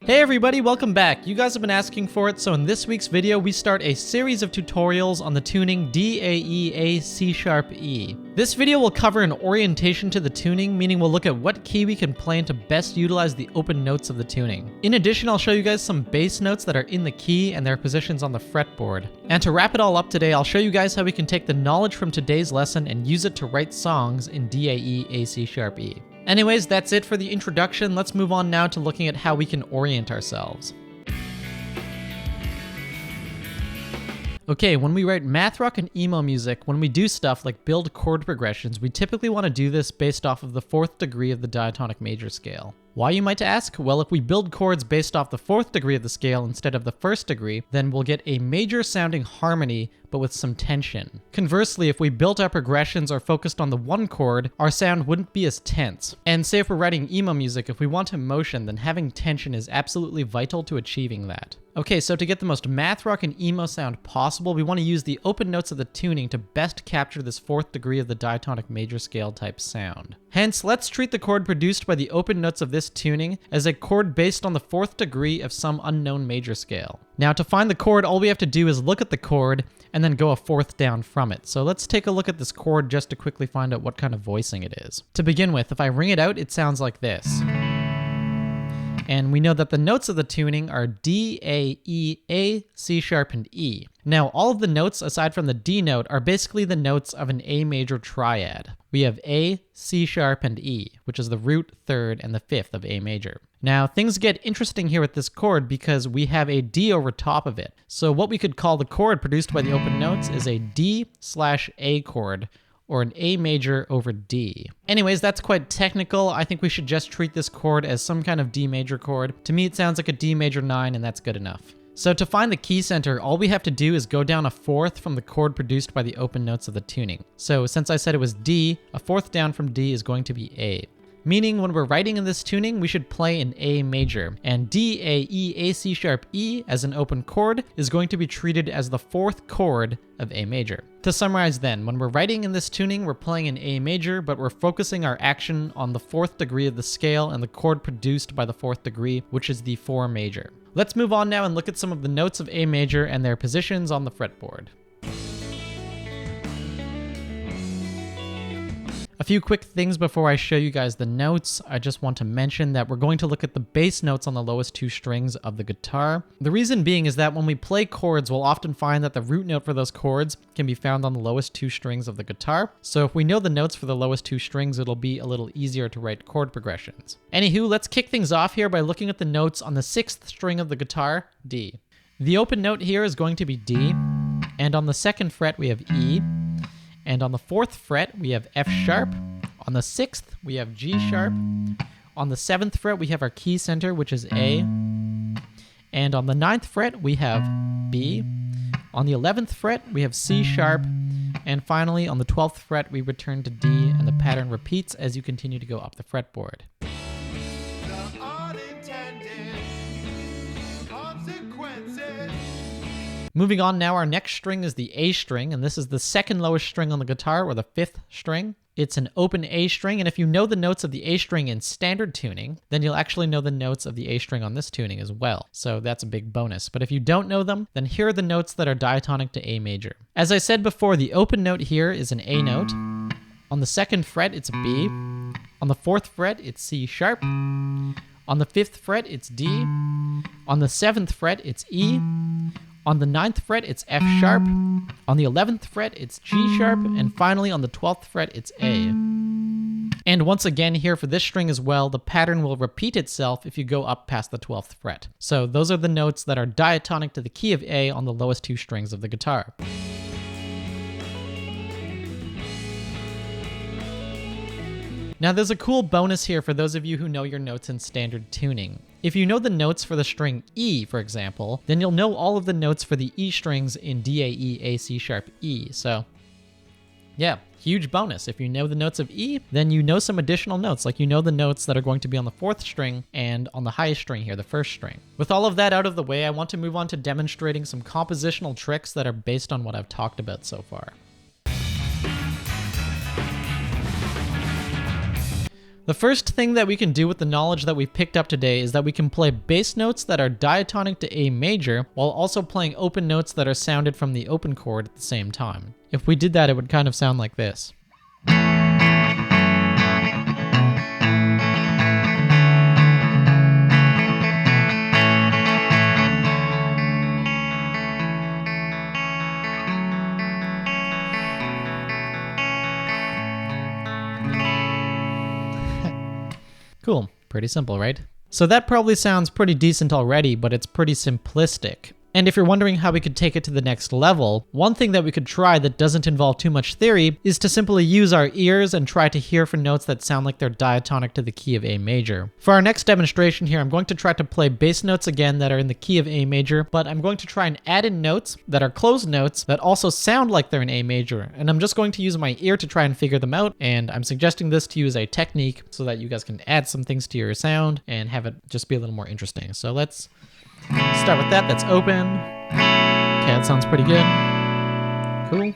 Hey everybody, welcome back. You guys have been asking for it, so in this week's video, we start a series of tutorials on the tuning DAEAC#E. This video will cover an orientation to the tuning, meaning we'll look at what key we can play to best utilize the open notes of the tuning. In addition, I'll show you guys some bass notes that are in the key and their positions on the fretboard. And to wrap it all up today, I'll show you guys how we can take the knowledge from today's lesson and use it to write songs in DAEAC#E. Anyways, that's it for the introduction. Let's move on now to looking at how we can orient ourselves. Okay, when we write math rock and emo music, when we do stuff like build chord progressions, we typically want to do this based off of the 4th degree of the diatonic major scale. Why, you might ask? Well, if we build chords based off the 4th degree of the scale instead of the 1st degree, then we'll get a major sounding harmony, but with some tension. Conversely, if we built our progressions or focused on the 1 chord, our sound wouldn't be as tense. And say if we're writing emo music, if we want emotion, then having tension is absolutely vital to achieving that. Okay, so to get the most math rock and emo sound possible, we want to use the open notes of the tuning to best capture this 4th degree of the diatonic major scale type sound. Hence, let's treat the chord produced by the open notes of this tuning as a chord based on the 4th degree of some unknown major scale. Now, to find the chord, all we have to do is look at the chord and then go a 4th down from it. So let's take a look at this chord just to quickly find out what kind of voicing it is. To begin with, if I ring it out, it sounds like this. And we know that the notes of the tuning are D, A, E, A, C sharp, and E. Now, all of the notes aside from the D note are basically the notes of an A major triad. We have A, C sharp, and E, which is the root, 3rd, and the 5th of A major. Now, things get interesting here with this chord because we have a D over top of it. So what we could call the chord produced by the open notes is a D/A chord, or an A major over D. Anyways, that's quite technical. I think we should just treat this chord as some kind of D major chord. To me, it sounds like a D major 9, and that's good enough. So to find the key center, all we have to do is go down a 4th from the chord produced by the open notes of the tuning. So since I said it was D, a 4th down from D is going to be A. Meaning when we're writing in this tuning, we should play an A major, and D, A, E, A, C sharp, E as an open chord is going to be treated as the 4th chord of A major. To summarize then, when we're writing in this tuning, we're playing an A major, but we're focusing our action on the 4th degree of the scale and the chord produced by the 4th degree, which is the 4 major. Let's move on now and look at some of the notes of A major and their positions on the fretboard. A few quick things before I show you guys the notes. I just want to mention that we're going to look at the bass notes on the lowest 2 strings of the guitar. The reason being is that when we play chords, we'll often find that the root note for those chords can be found on the lowest 2 strings of the guitar. So if we know the notes for the lowest 2 strings, it'll be a little easier to write chord progressions. Anywho, let's kick things off here by looking at the notes on the 6th string of the guitar, D. The open note here is going to be D, and on the 2nd fret we have E, and on the 4th fret, we have F sharp. On the 6th, we have G sharp. On the 7th fret, we have our key center, which is A. And on the 9th fret, we have B. On the 11th fret, we have C sharp. And finally, on the 12th fret, we return to D, and the pattern repeats as you continue to go up the fretboard. Moving on now, our next string is the A string, and this is the 2nd lowest string on the guitar, or the 5th string. It's an open A string, and if you know the notes of the A string in standard tuning, then you'll actually know the notes of the A string on this tuning as well. So that's a big bonus. But if you don't know them, then here are the notes that are diatonic to A major. As I said before, the open note here is an A note. On the 2nd fret, it's a B. On the 4th fret, it's C sharp. On the 5th fret, it's D. On the 7th fret, it's E. On the 9th fret, it's F sharp. On the 11th fret, it's G sharp. And finally, on the 12th fret, it's A. And once again, here for this string as well, the pattern will repeat itself if you go up past the 12th fret. So those are the notes that are diatonic to the key of A on the lowest 2 strings of the guitar. Now there's a cool bonus here for those of you who know your notes in standard tuning. If you know the notes for the string E, for example, then you'll know all of the notes for the E strings in D, A, E, A, C sharp, E. So yeah, huge bonus. If you know the notes of E, then you know some additional notes, like you know the notes that are going to be on the 4th string and on the highest string here, the 1st string. With all of that out of the way, I want to move on to demonstrating some compositional tricks that are based on what I've talked about so far. The first thing that we can do with the knowledge that we've picked up today is that we can play bass notes that are diatonic to A major while also playing open notes that are sounded from the open chord at the same time. If we did that, it would kind of sound like this. Cool. Pretty simple, right? So that probably sounds pretty decent already, but it's pretty simplistic. And if you're wondering how we could take it to the next level, one thing that we could try that doesn't involve too much theory is to simply use our ears and try to hear for notes that sound like they're diatonic to the key of A major. For our next demonstration here, I'm going to try to play bass notes again that are in the key of A major, but I'm going to try and add in notes that are closed notes that also sound like they're in A major. And I'm just going to use my ear to try and figure them out. And I'm suggesting this to you as a technique so that you guys can add some things to your sound and have it just be a little more interesting. So let's start with that. That's open. Okay, that sounds pretty good. Cool.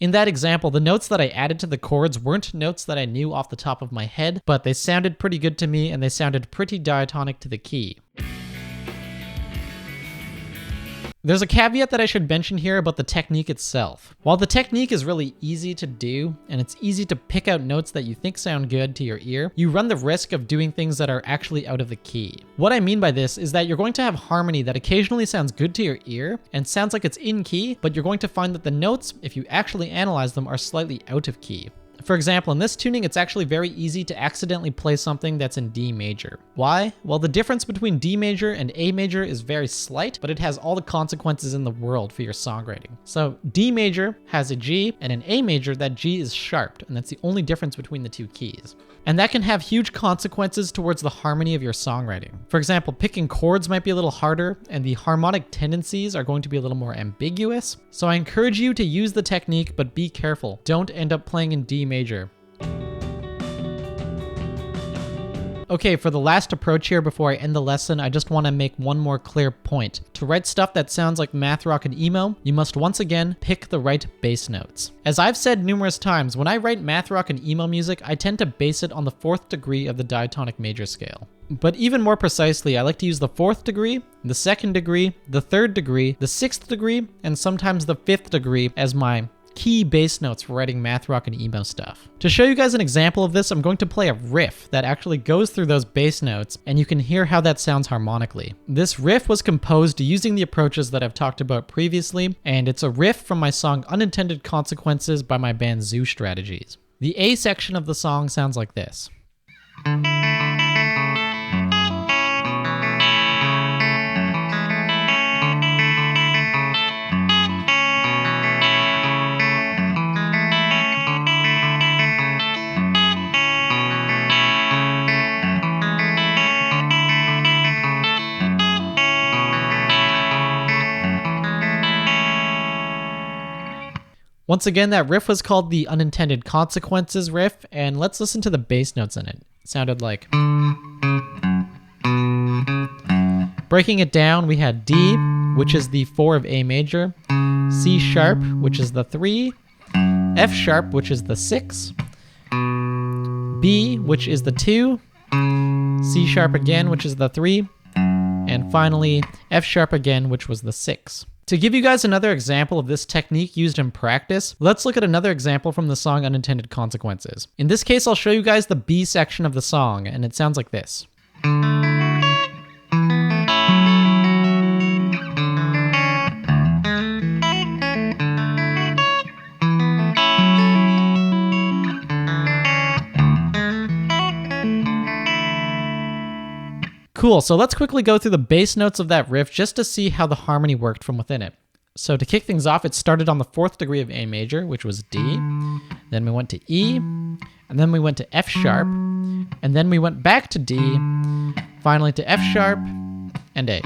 In that example, the notes that I added to the chords weren't notes that I knew off the top of my head, but they sounded pretty good to me and they sounded pretty diatonic to the key. There's a caveat that I should mention here about the technique itself. While the technique is really easy to do, and it's easy to pick out notes that you think sound good to your ear, you run the risk of doing things that are actually out of the key. What I mean by this is that you're going to have harmony that occasionally sounds good to your ear and sounds like it's in key, but you're going to find that the notes, if you actually analyze them, are slightly out of key. For example, in this tuning, it's actually very easy to accidentally play something that's in D major. Why? Well, the difference between D major and A major is very slight, but it has all the consequences in the world for your songwriting. So D major has a G, and in A major, that G is sharped, and that's the only difference between the two keys. And that can have huge consequences towards the harmony of your songwriting. For example, picking chords might be a little harder, and the harmonic tendencies are going to be a little more ambiguous. So I encourage you to use the technique, but be careful. Don't end up playing in D major. Okay, for the last approach here before I end the lesson, I just want to make one more clear point. To write stuff that sounds like math rock and emo, you must once again pick the right bass notes. As I've said numerous times, when I write math rock and emo music, I tend to base it on the 4th degree of the diatonic major scale. But even more precisely, I like to use the 4th degree, the 2nd degree, the 3rd degree, the 6th degree, and sometimes the 5th degree as my key bass notes for writing math rock and emo stuff. To show you guys an example of this, I'm going to play a riff that actually goes through those bass notes, and you can hear how that sounds harmonically. This riff was composed using the approaches that I've talked about previously, and it's a riff from my song Unintended Consequences by my band Zoo Strategies. The A section of the song sounds like this. Once again, that riff was called the Unintended Consequences riff, and let's listen to the bass notes in it. It sounded like... Breaking it down, we had D, which is the 4 of A major, C sharp, which is the 3, F sharp, which is the 6, B, which is the 2, C sharp again, which is the 3, and finally F sharp again, which was the 6. To give you guys another example of this technique used in practice, let's look at another example from the song Unintended Consequences. In this case, I'll show you guys the B section of the song, and it sounds like this. Cool, so let's quickly go through the bass notes of that riff just to see how the harmony worked from within it. So to kick things off, it started on the 4th degree of A major, which was D. Then we went to E, and then we went to F sharp, and And then we went back to D, finally to F sharp, and A.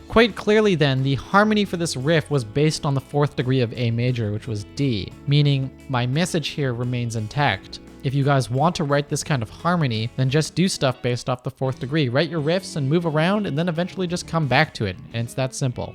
Quite clearly then, the harmony for this riff was based on the 4th degree of A major, which was D, meaning my message here remains intact. If you guys want to write this kind of harmony, then just do stuff based off the 4th degree. Write your riffs and move around, and then eventually just come back to it, and it's that simple.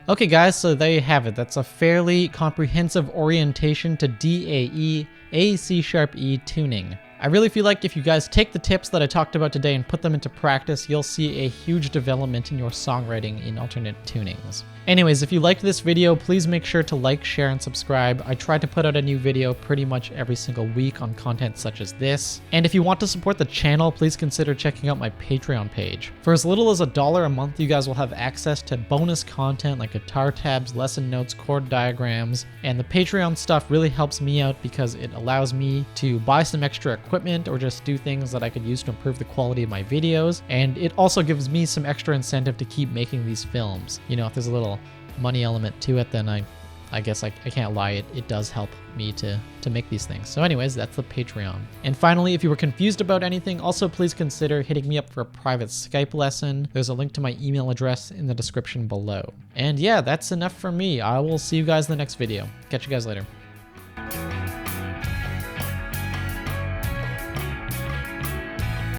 Okay guys, so there you have it. That's a fairly comprehensive orientation to DAE, A, C sharp, E tuning. I really feel like if you guys take the tips that I talked about today and put them into practice, you'll see a huge development in your songwriting in alternate tunings. Anyways, if you liked this video, please make sure to like, share, and subscribe. I try to put out a new video pretty much every single week on content such as this. And if you want to support the channel, please consider checking out my Patreon page. For as little as $1 a month, you guys will have access to bonus content like guitar tabs, lesson notes, chord diagrams, and the Patreon stuff really helps me out because it allows me to buy some extra equipment or just do things that I could use to improve the quality of my videos. And it also gives me some extra incentive to keep making these films. You know, if there's a little money element to it, then I guess I can't lie, it does help me to make these things. So anyways, that's the Patreon. And finally, if you were confused about anything, also please consider hitting me up for a private Skype lesson. There's a link to my email address in the description below. And yeah, that's enough for me. I will see you guys in the next video. Catch you guys later.